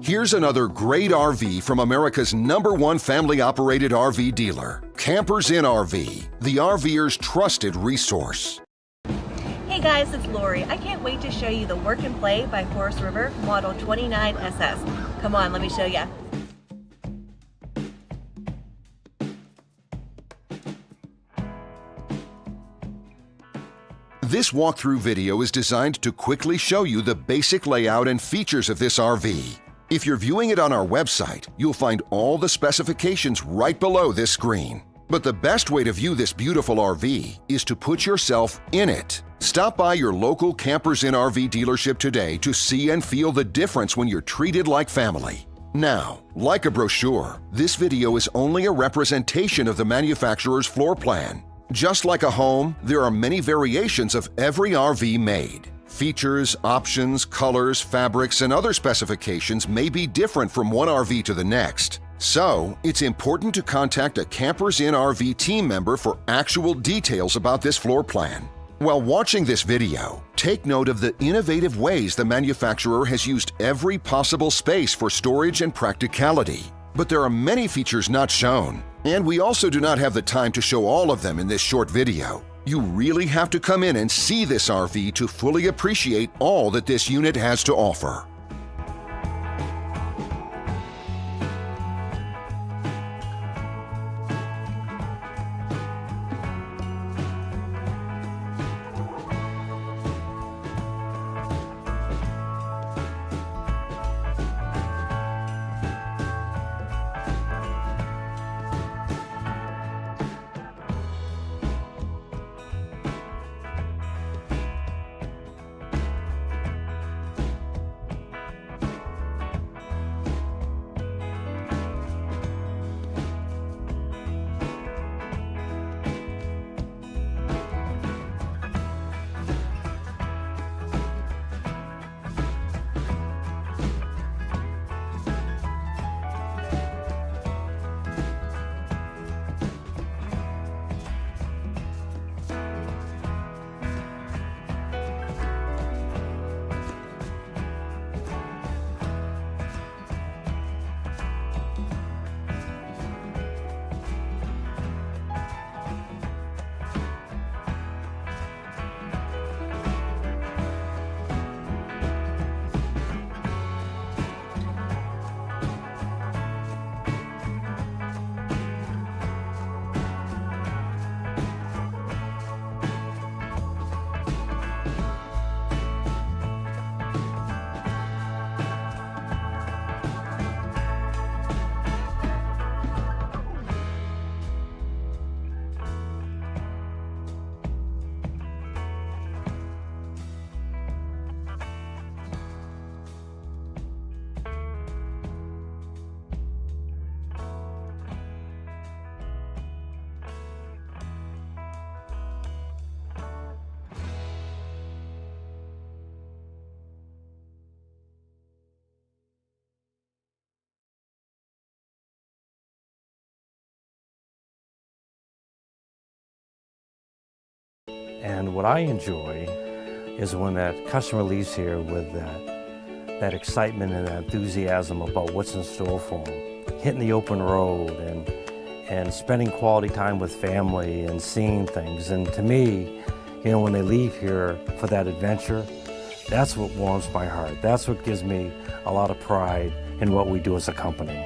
Here's another great RV from America's #1 family-operated RV dealer, Campers in RV, the RVer's trusted resource. Hey guys, it's Lori. I can't wait to show you the Work and Play by RVer model 29SS. Come on, let me show you. This walkthrough video is designed to quickly show you the basic layout and features of this RV. If you're viewing it on our website, you'll find all the specifications right below this screen. But the best way to view this beautiful RV is to put yourself in it. Stop by your local Campers in RV dealership today to see and feel the difference when you're treated like family. Now, like a brochure, this video is only a representation of the manufacturer's floor plan. Just like a home, there are many variations of every RV made. Features, options, colors, fabrics, and other specifications may be different from one RV to the next. So, it's important to contact a Campers in RV team member for actual details about this floor plan. While watching this video, take note of the innovative ways the manufacturer has used every possible space for storage and practicality. But there are many features not shown, and we also do not have the time to show all of them in this short video. You really have to come in and see this RV to fully appreciate all that this unit has to offer. And what I enjoy is when that customer leaves here with that excitement and that enthusiasm about what's in store for them. Hitting the open road and spending quality time with family and seeing things. And to me, you know, when they leave here for that adventure, that's what warms my heart. That's what gives me a lot of pride in what we do as a company.